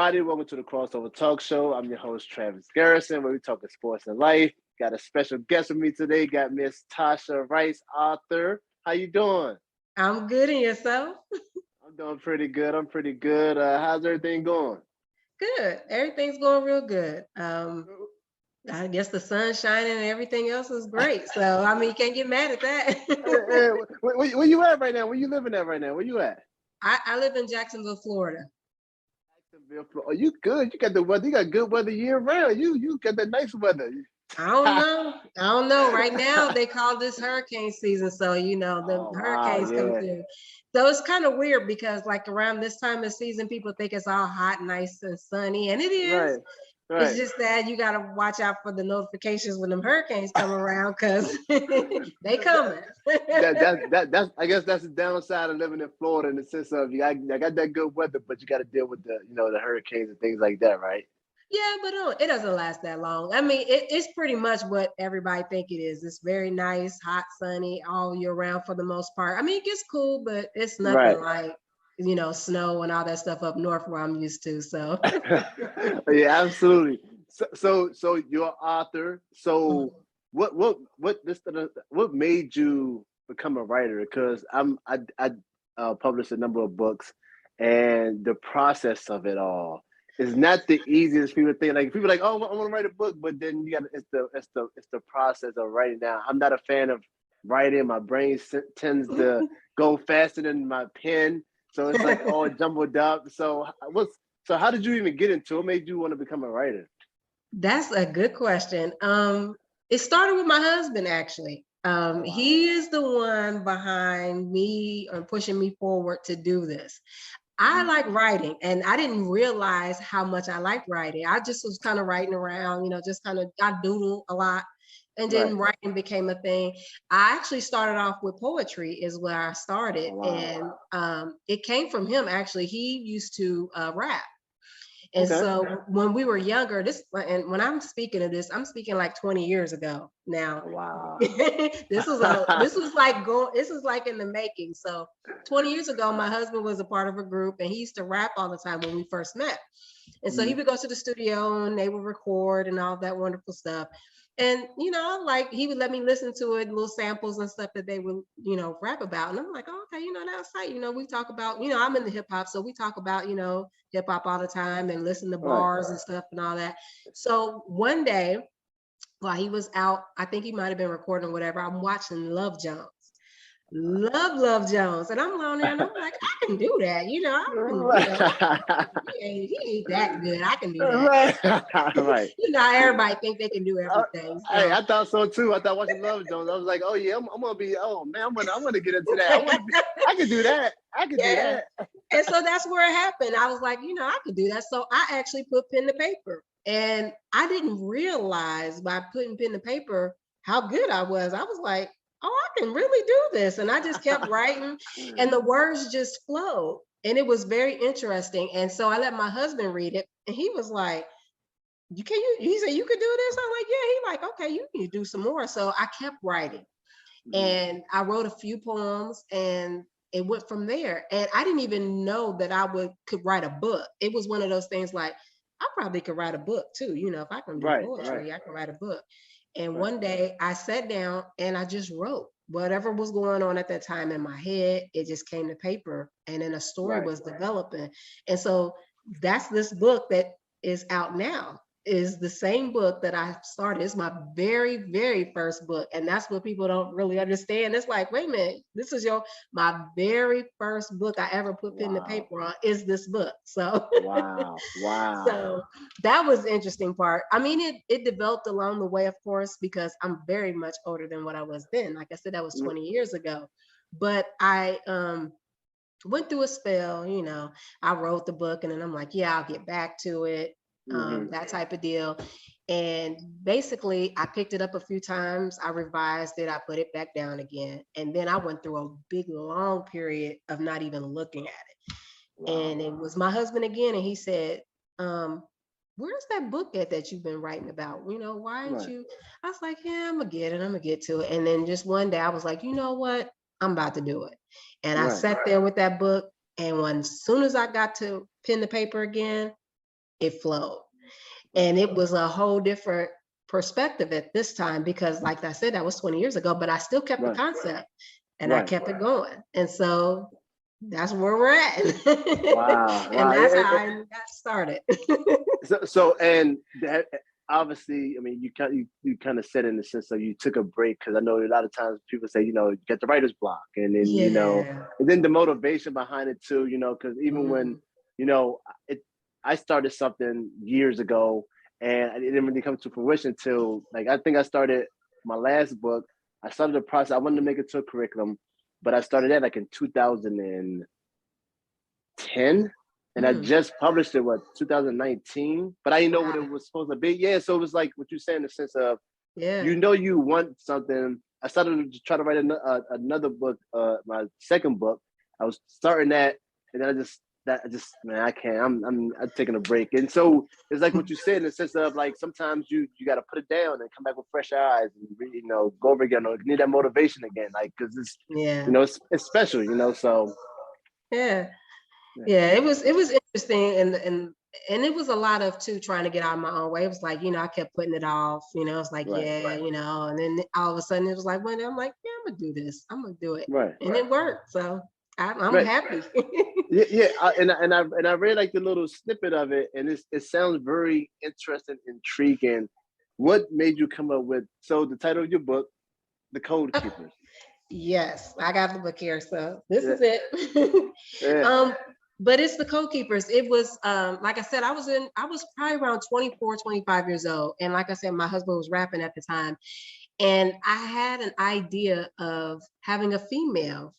everybody. Welcome to the Crossover Talk Show. I'm your host, Travis Garrison, where we talking sports and life. Got a special guest with me today. Got Miss Tasha Rice, author. How you doing? I'm good, and yourself? I'm doing pretty good. How's everything going? Good. Everything's going real good. I guess the sun's shining and everything else is great. So I mean, you can't get mad at that. Hey, where you at right now? Where you living at right now? Where you at? I live in Jacksonville, Florida. Oh, you good? You got the weather. You got good weather year round. You got the nice weather. I don't know. I don't know. Right now they call this hurricane season, so the Oh wow, hurricanes come yeah. through. So it's kind of weird because like around this time of season, people think it's all hot, nice, and sunny, and it is. Right, It's right. just that you gotta watch out for the notifications when them hurricanes come around because they coming. That's I guess that's the downside of living in Florida in the sense of I got that good weather, but you got to deal with the hurricanes and things like that, right? Yeah, but it doesn't last that long. I mean, it's pretty much what everybody think it is. It's very nice, hot, sunny all year round for the most part. I mean, it gets cool, but it's Right. nothing like snow and all that stuff up north where I'm used to. So Yeah, absolutely. So you're an author. So what made you become a writer? Because I published a number of books, and the process of it all is not the easiest people think. Like people are like, oh, I want to write a book, but then you got it's the process of writing down. I'm not a fan of writing. My brain tends to go faster than my pen, so it's like all jumbled up. So how did you even get into it? What made you want to become a writer? that's a good question. It started with my husband actually. Oh wow. He is the one behind me or pushing me forward to do this. I Mhm. like writing, and I didn't realize how much I like writing. I just was kind of writing around, just kind of I doodle a lot, and Right. then writing became a thing. I actually started off with poetry, is where I started, Oh wow. and it came from him. Actually, he used to rap. And Okay. so when we were younger, and when I'm speaking of this, I'm speaking like 20 years ago now. Oh, wow. This is like in the making. So 20 years ago, my husband was a part of a group and he used to rap all the time when we first met. And so he Mhm. would go to the studio and they would record and all that wonderful stuff. And like he would let me listen to it, little samples and stuff that they would, rap about. And I'm like, oh, okay, that's right. We talk about, I'm in the hip hop, so we talk about, hip hop all the time and listen to Right. bars and stuff and all that. So one day while he was out, I think he might have been recording or whatever, I'm watching Love Jones. Love Jones. And I'm on there and I'm like, I can do that. I can, he ain't that good. I can do that. Right. Right. Everybody think they can do everything. Hey, So I thought so too. I thought watching Love Jones. I was like, oh yeah, I'm gonna be. Oh man, I'm gonna get into that. I can do that. I can do yeah. that. And so that's where it happened. I was like, I could do that. So I actually put pen to paper. And I didn't realize by putting pen to paper how good I was. I was like, oh, I can really do this. And I just kept writing and the words just flowed. And it was very interesting. And so I let my husband read it. And he was like, he said, you could do this? I'm like, yeah. He like, okay, you need to do some more. So I kept writing. Mhm. And I wrote a few poems and it went from there. And I didn't even know that could write a book. It was one of those things like, I probably could write a book too. If I can do Right. Right. poetry, I can write a book. And Right. one day I sat down and I just wrote whatever was going on at that time in my head. It just came to paper and then a story Right. was developing. And so that's this book that is out now, is the same book that I started. It's my very, very first book. And that's what people don't really understand. It's like, wait a minute, this is my very first book I ever put pen to Wow. paper on is this book. So Wow. Wow. so that was the interesting part. I mean, it developed along the way, of course, because I'm very much older than what I was then. Like I said, that was 20 years ago. But I went through a spell, I wrote the book and then I'm like, yeah, I'll get back to it, Mm-hmm. that type of deal. And basically, I picked it up a few times, I revised it, I put it back down again. And then I went through a big, long period of not even looking at it. Wow. And it was my husband again, and he said, where's that book that you've been writing about? Why aren't Right. you? I was like, yeah, I'm gonna get to it. And then just one day I was like, you know what? I'm about to do it. And I Right. sat there with that book. And as soon as I got to pen the paper again, it flowed. And it was a whole different perspective at this time because, like I said, that was 20 years ago, but I still kept the Right. concept and I Right. kept it going. And so that's where we're at. Wow. And Wow. that's how I got started. So and that, obviously, I mean, you kind of said in the sense of you took a break because I know a lot of times people say, you know, you get the writer's block, and then you know, Yeah. and then the motivation behind it too, you know, because even when Mhm. you know it, I started something years ago, and it didn't really come to fruition till like I think I started my last book. I started the process. I wanted to make it to a curriculum, but I started that like in 2010, and I Mm. just published it, what, 2019, but I didn't know what Wow. it was supposed to be. Yeah, so it was like what you said in the sense of, Yeah. you know, you want something. I started to try to write another book, my second book. I was starting that, and then I just, man, I can't. I'm taking a break, and so it's like what you said in the sense of like sometimes you got to put it down and come back with fresh eyes and you know go over again or need that motivation again, like because it's Yeah. you know it's special, you know. So Yeah. yeah, Yeah. It was interesting and it was a lot of too trying to get out of my own way. It was like, I kept putting it off, it's like, right, yeah, and then all of a sudden it was like, well, I'm like, yeah, I'm gonna do this. I'm gonna do it. right, And it worked. So I'm right. happy. Yeah, yeah, and I read like the little snippet of it, and it sounds very interesting, intriguing. What made you come up with so the title of your book, The Code Keepers? Yes, I got the book here, so this Yeah, is it. yeah, um, but it's the Code Keepers. It was like I said, I was probably around 24, 25 years old. And like I said, my husband was rapping at the time. And I had an idea of having a female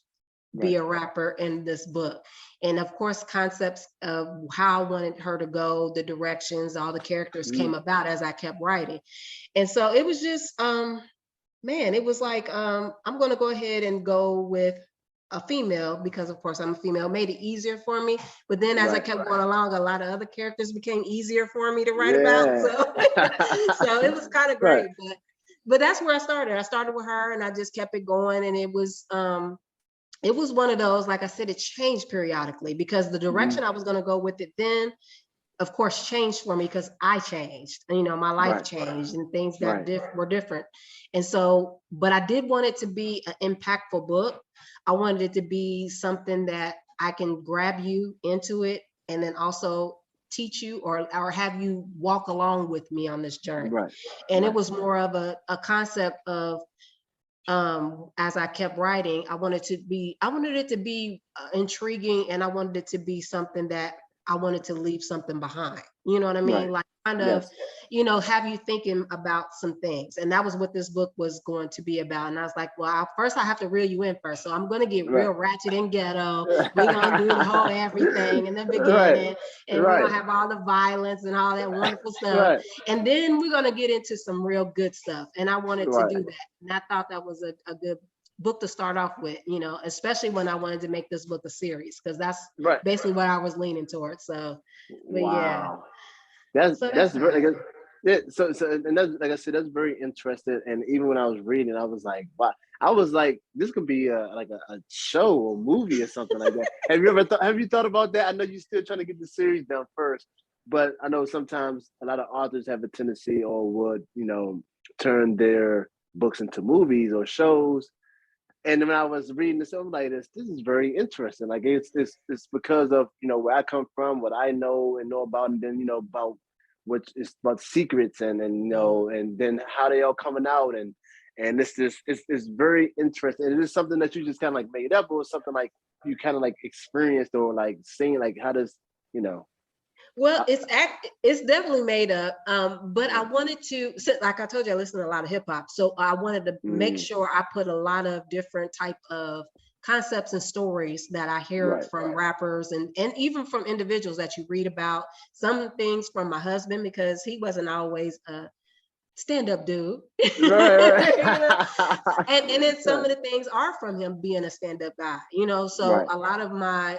be right. a rapper in this book. And of course, concepts of how I wanted her to go, the directions, all the characters Mm, came about as I kept writing. And so it was just man, it was like, I'm going to go ahead and go with a female because, of course, I'm a female. It made it easier for me. But then as I right. kept going along, a lot of other characters became easier for me to write about. Yeah. So, so it was kind of Right. great. But that's where I started. I started with her and I just kept it going. And it was one of those, like I said, it changed periodically because the Mm, direction I was going to go with it then of course changed for me because I changed, my life right. changed and things Right. were different. And so, but I did want it to be an impactful book. I wanted it to be something that I can grab you into it and then also teach you or have you walk along with me on this journey. Right. And it Right. was more of a concept of as I kept writing, I wanted it to be intriguing and I wanted it to be something that I wanted to leave something behind. You know what I Right. mean? Like kind of, Yes. have you thinking about some things. And that was what this book was going to be about. And I was like, well, first I have to reel you in first. So I'm going to get Right. real ratchet and ghetto. We're going to do the whole everything in the Right. beginning. And we're going Right. to have all the violence and all that wonderful stuff. Right. And then we're going to get into some real good stuff. And I wanted to Right. do that. And I thought that was a good book to start off with, especially when I wanted to make this book a series, because that's Right. basically what I was leaning towards. So, but yeah, Wow. That's so that's that's how. very like, yeah. So and that's like I said, that's very interesting. And even when I was reading, I was like, wow. I was like, this could be a show or movie or something like that. Have you thought about that? I know you're still trying to get the series done first, but I know sometimes a lot of authors have a tendency or would, turn their books into movies or shows. And when I was reading this, I'm like, this is very interesting. Like it's because of where I come from, what I know about, and then about what is about secrets and Mhm. and then how they all coming out and it's very interesting. And it is something that you just kind of like made up, or something like you kind of like experienced or like seeing like how does you know Well, uh, it's definitely made up. But I uh, wanted to, like I told you, I listen to a lot of hip hop. So I wanted to make mm, sure I put a lot of different type of concepts and stories that I hear right. from rappers and even from individuals that you read about. Some things from my husband because he wasn't always a stand-up dude. Right, you know? And then some right. of the things are from him being a stand-up guy, so Right. a lot of my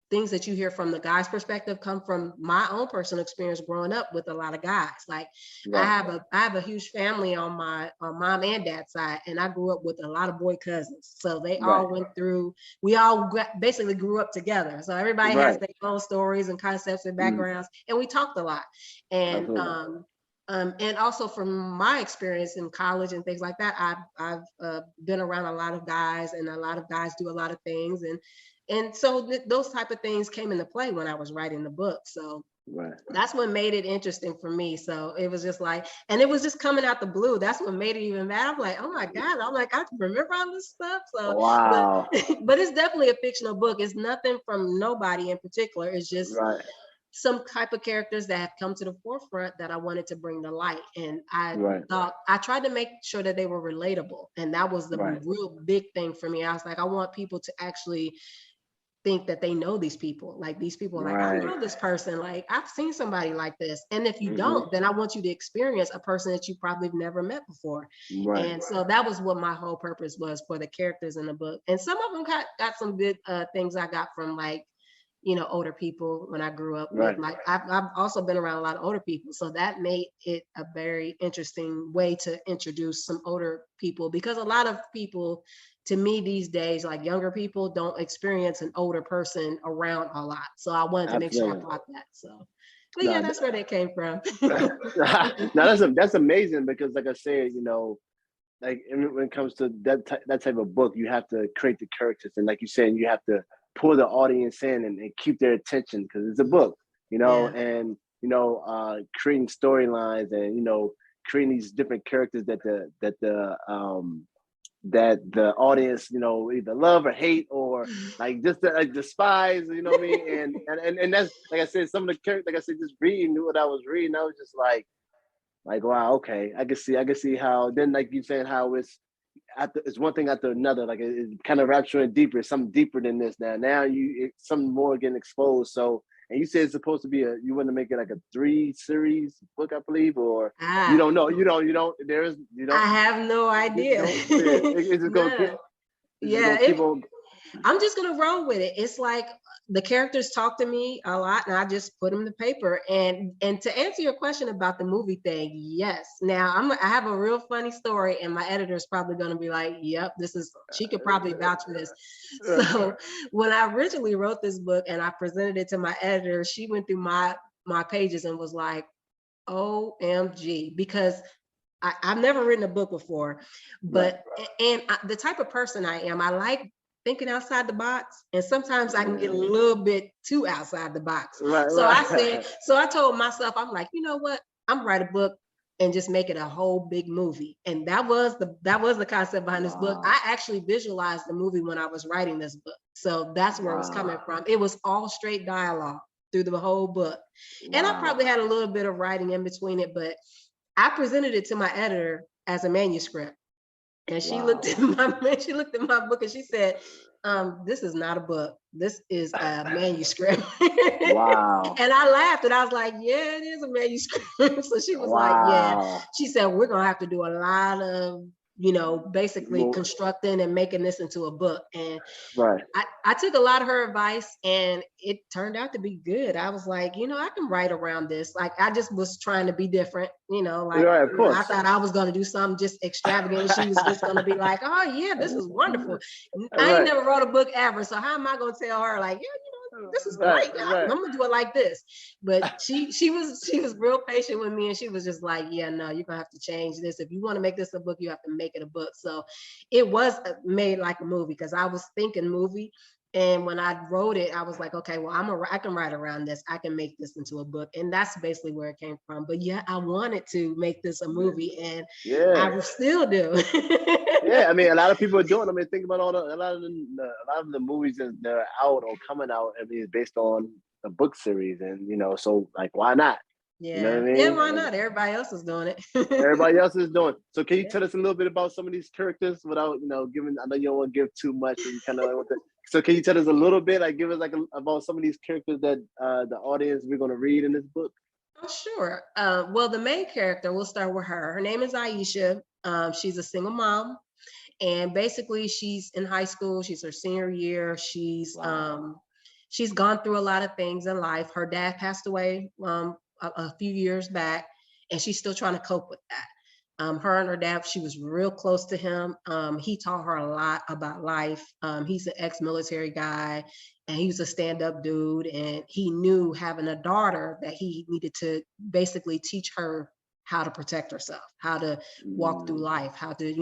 things that you hear from the guy's perspective come from my own personal experience growing up with a lot of guys. Like I have a huge family on my mom and dad's side, and I grew up with a lot of boy cousins. So they all went through, we all basically grew up together. So everybody has their own stories and concepts and backgrounds, and we talked a lot. And and also from my experience in college and things like that, I've been around a lot of guys, and a lot of guys do a lot of things, and so those type of things came into play when I was writing the book. So that's what made it interesting for me. So it was just like, and it was just coming out the blue. That's what made it even bad. I'm like, oh my God, I'm like, I remember all this stuff. So but it's definitely a fictional book. It's nothing from nobody in particular. It's just some type of characters that have come to the forefront that I wanted to bring to light. And I thought, I tried to make sure that they were relatable. And that was the real big thing for me. I was like, I want people to actually think that they know these people. Like these people are like, I know this person. Like I've seen somebody like this. And if you don't, then I want you to experience a person that you probably never met before. And so that was what my whole purpose was for the characters in the book. And some of them got some good things I got from like, you know, older people when I grew up. With, like I've also been around a lot of older people. So that made it a very interesting way to introduce some older people, because a lot of people, to me these days, like younger people don't experience an older person around a lot. So I wanted to make sure I brought that. So, but yeah, that's where that came from. Now that's amazing, because like I said, you know, like when it comes to that type of book, you have to create the characters, and like you said, you have to pull the audience in and keep their attention, because it's a book, you know, and you know, creating storylines, and you know, creating these different characters that the audience, you know, either love or hate, or like just like despise, you know what I mean? And that's, like I said, some of the characters, like I said, just reading what I was reading, I was just like wow, okay, I can see how. Then like you saying how it's one thing after another, like it kind of wraps you in deeper, something deeper than this. Now something more getting exposed. So, and you said it's supposed to be you want to make it like a 3-series book, I believe, or you don't know, you don't. I have no idea. It's just gonna keep on. I'm just gonna roll with it. It's like the characters talk to me a lot, and I just put them to paper. And to answer your question about the movie thing, yes. Now I have a real funny story, and my editor is probably gonna be like, "Yep, she could probably vouch for this." So when I originally wrote this book and I presented it to my editor, she went through my pages and was like, "OMG," because I've never written a book before, but the type of person I am, I like thinking outside the box, and sometimes I can get a little bit too outside the box. So I told myself, I'm like, you know what? I'm gonna write a book and just make it a whole big movie. And that was the concept behind this book. I actually visualized the movie when I was writing this book. So that's where it was coming from. It was all straight dialogue through the whole book. And I probably had a little bit of writing in between it, but I presented it to my editor as a manuscript. And she looked at my book and she said, this is not a book. This is a manuscript. Wow. And I laughed and I was like, yeah, it is a manuscript. So she was like, yeah. She said, we're going to have to do a lot of, you know, basically constructing and making this into a book. And I took a lot of her advice, and it turned out to be good. I was like, you know, I can write around this. Like, I just was trying to be different, you know, like of course. I thought I was going to do something just extravagant. She was just going to be like, oh yeah, this is wonderful. I ain't never wrote a book ever. So how am I going to tell her like, yeah, you know, this is great. I'm going to do it like this. But she was real patient with me, and she was just like, yeah, no, you're going to have to change this. If you want to make this a book, you have to make it a book. So it was made like a movie, because I was thinking movie. And when I wrote it, I was like, okay, well, I can write around this. I can make this into a book. And that's basically where it came from. But yeah, I wanted to make this a movie, and I still do. Yeah, I mean, a lot of people are doing. I mean, think about a lot of the movies that are out or coming out. I mean, it's based on a book series, and you know, so like, why not? Yeah, you know what I mean? Yeah, why not? Everybody else is doing it. Everybody else is doing. So, can you tell us a little bit about some of these characters without, you know, giving? I know you don't want to give too much, and kind of like what the. So, can you tell us a little bit, like, give us like about some of these characters that the audience we're going to read in this book? Oh, sure. Well, the main character, we'll start with her. Her name is Aisha. She's a single mom, and basically she's in high school. She's her senior year. She's she's gone through a lot of things in life. Her dad passed away a few years back, and she's still trying to cope with that. Her and her dad, she was real close to him. He taught her a lot about life. He's an ex-military guy, and he was a stand-up dude. And he knew, having a daughter, that he needed to basically teach her how to protect herself, how to walk through life, how to,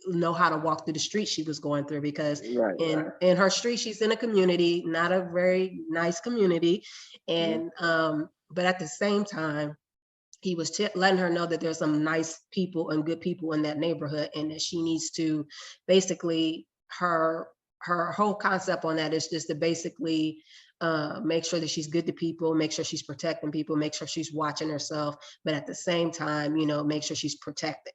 know how to walk through the street she was going through, because in her street, she's in a community, not a very nice community. And but at the same time, he was letting her know that there's some nice people and good people in that neighborhood, and that she needs to basically, her whole concept on that is just to basically make sure that she's good to people, make sure she's protecting people, make sure she's watching herself, but at the same time, make sure she's protected.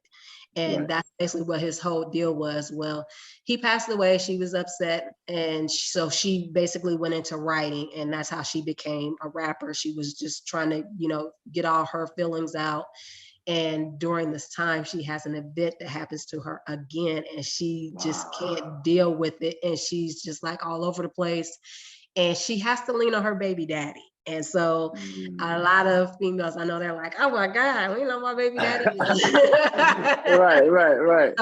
And that's basically what his whole deal was. Well, he passed away, she was upset, and so she basically went into writing, and that's how she became a rapper. She was just trying to, get all her feelings out. And during this time, she has an event that happens to her again, and she just can't deal with it. And she's just like all over the place. And she has to lean on her baby daddy. And so a lot of females, I know, they're like, oh my God, lean on my baby daddy. Right.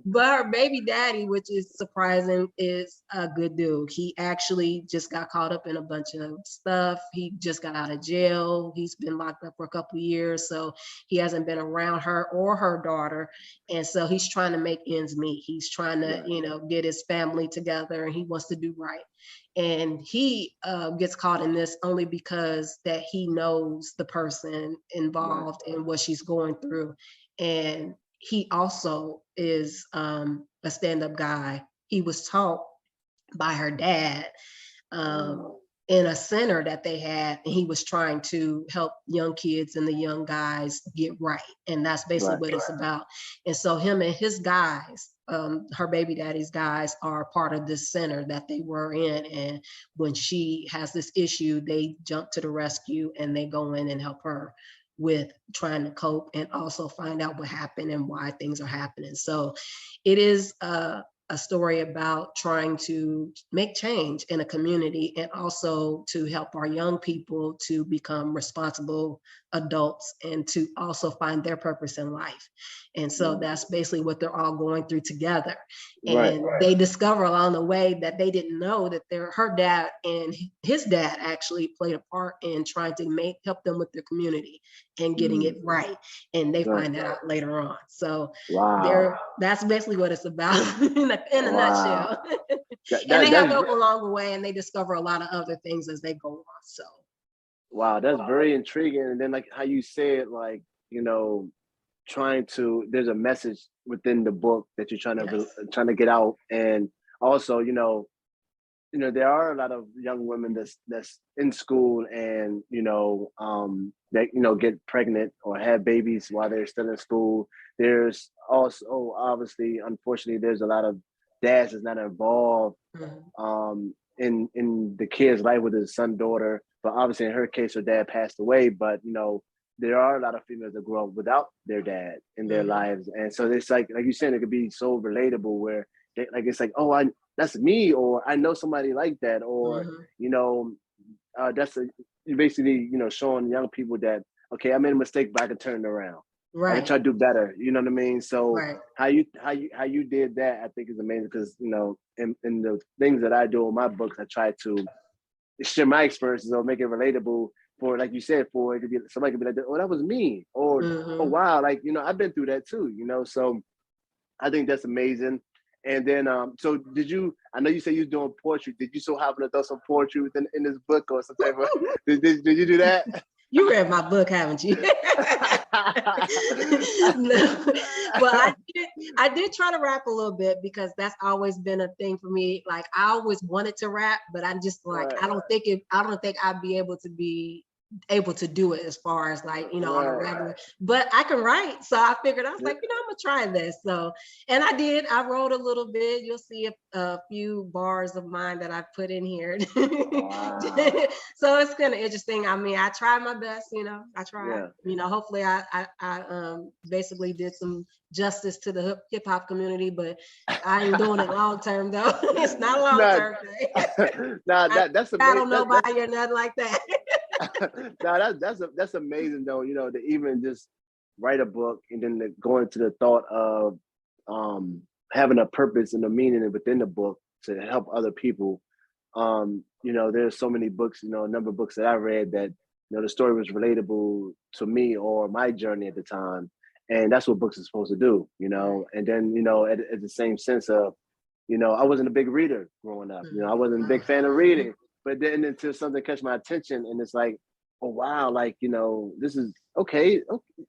But her baby daddy, which is surprising, is a good dude. He actually just got caught up in a bunch of stuff. He just got out of jail. He's been locked up for a couple of years. So he hasn't been around her or her daughter. And so he's trying to make ends meet. He's trying to, get his family together, and he wants to do right. And he gets caught in this only because that he knows the person involved in what she's going through. And he also is a stand-up guy. He was taught by her dad in a center that they had, and he was trying to help young kids and the young guys get right. And that's basically what it's about. And so him and his guys, her baby daddy's guys, are part of this center that they were in. And when she has this issue, they jump to the rescue, and they go in and help her with trying to cope and also find out what happened and why things are happening. So it is a story about trying to make change in a community, and also to help our young people to become responsible adults and to also find their purpose in life. And so that's basically what they're all going through together. And they discover along the way that they didn't know that her dad and his dad actually played a part in trying to help them with their community and getting it right. And they find that out later on. So that's basically what it's about in a nutshell. And they help them along the way, and they discover a lot of other things as they go on. So wow, that's very intriguing. And then, like how you said, like, there's a message within the book that you're trying to get out. And also, there are a lot of young women that's in school, and that get pregnant or have babies while they're still in school. There's also, obviously, unfortunately, there's a lot of dads that's not involved in the kid's life with his son, daughter. But obviously, in her case, her dad passed away. But there are a lot of females that grow up without their dad in their lives, and so it's like you said, it could be so relatable, where it's like, oh, that's me, or I know somebody like that, or you're basically showing young people that, okay, I made a mistake, but I can turn it around. I can try to do better. You know what I mean? So how you did that, I think, is amazing, because in the things that I do in my books, I try to share my experiences or make it relatable for, like you said, for it to be somebody could be like, oh, that was me, or oh wow, like I've been through that too. So I think that's amazing. And then so I know you said you was doing poetry. Did you so happen to throw some poetry in this book or some type of did you do that? You read my book, haven't you? No. Well, I did try to rap a little bit, because that's always been a thing for me. Like, I always wanted to rap, but I'm just like, I don't think I'd be able to be able to do it as far as like, on a Right. regular, but I can write. So I figured, I was like, I'm gonna try this. So, and I did, I wrote a little bit. You'll see a few bars of mine that I put in here. Wow. So it's kind of interesting. I mean, I tried my best, I tried, Yeah. hopefully I basically did some justice to the hip hop community, but I ain't doing it long term though. It's not long Nah, term thing. nah, I that's battle amazing. nobody or nothing like that. Nah, that's amazing though. To even just write a book and then to go into the thought of um, having a purpose and a meaning within the book to help other people. There's so many books, a number of books that I read that the story was relatable to me or my journey at the time, and that's what books are supposed to do. And then at the same sense of I wasn't a big reader growing up. I wasn't a big fan of reading. But then until something catch my attention, and it's like, oh wow, like this is okay.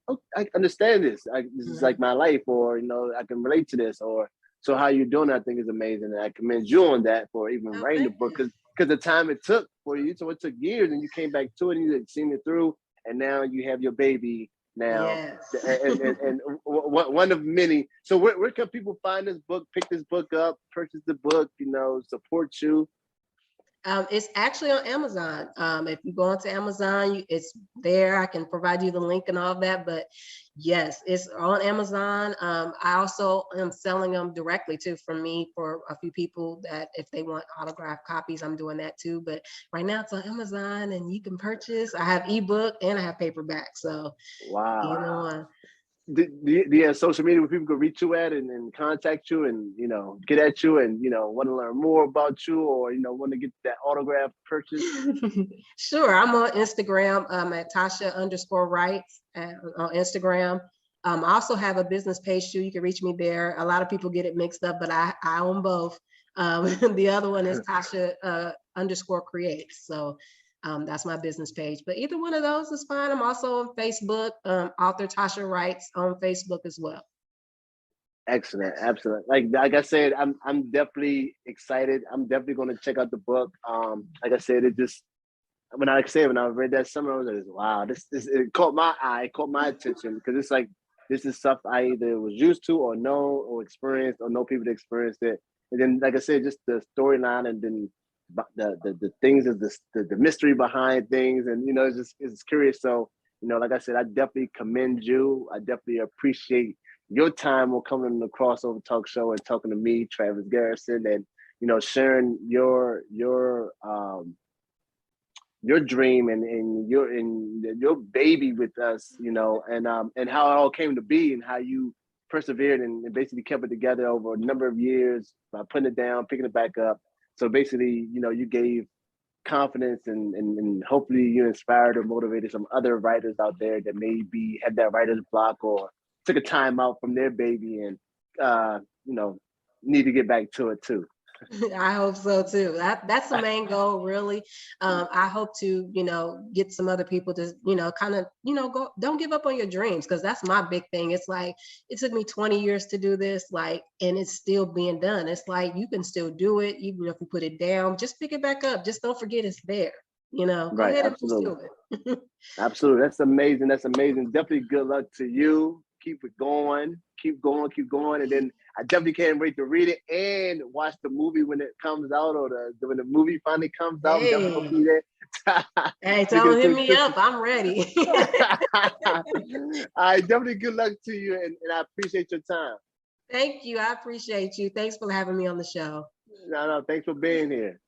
Okay, I understand this. This is like my life, or I can relate to this, or so how you're doing. I think is amazing, and I commend you on that for even writing the book because the time it took for you. So it took years, and you came back to it, and you had seen it through, and now you have your baby now. Yes. And one of many. So where can people find this book, pick this book up, purchase the book, support you? It's actually on Amazon. If you go onto Amazon, it's there. I can provide you the link and all of that. But yes, it's on Amazon. I also am selling them directly too from me for a few people that if they want autographed copies, I'm doing that too. But right now it's on Amazon and you can purchase. I have ebook and I have paperback. So wow. Do you have social media where people can reach you at and contact you and get at you and want to learn more about you or want to get that autograph purchase? Sure, I'm on Instagram at Tasha_Writes on Instagram. I also have a business page too. You can reach me there. A lot of people get it mixed up, but I own both. The other one is Tasha_Creates. So that's my business page. But either one of those is fine. I'm also on Facebook, author Tasha Writes on Facebook as well. Excellent. Like I said, I'm definitely excited. I'm definitely going to check out the book. Like I said, when I read that summer, I was like, wow, this it caught my eye, caught my attention because it's like this is stuff I either was used to or know or experienced or know people that experienced it. And then, like I said, just the storyline and then the things of the mystery behind things, and it's curious. So like I said, I definitely commend you. I definitely appreciate your time on coming on the Crossover Talk Show and talking to me, Travis Garrison, and sharing your dream and your baby with us, and how it all came to be and how you persevered and basically kept it together over a number of years by putting it down, picking it back up. So basically, you gave confidence and hopefully you inspired or motivated some other writers out there that maybe had that writer's block or took a time out from their baby and need to get back to it too. I hope so too. That's the main goal, really. I hope to, get some other people to, kind of, go, don't give up on your dreams, because that's my big thing. It's like, it took me 20 years to do this, and it's still being done. It's like, you can still do it, even if you put it down, just pick it back up. Just don't forget it's there, go Right, ahead absolutely. and pursue it. Absolutely. That's amazing. Definitely good luck to you. Keep it going. Keep going. And then I definitely can't wait to read it and watch the movie when it comes out or when the movie finally comes out. I'm definitely gonna be there. Hey, tell them, hit me up. I'm ready. I definitely good luck to you and I appreciate your time. Thank you. I appreciate you. Thanks for having me on the show. No, thanks for being here.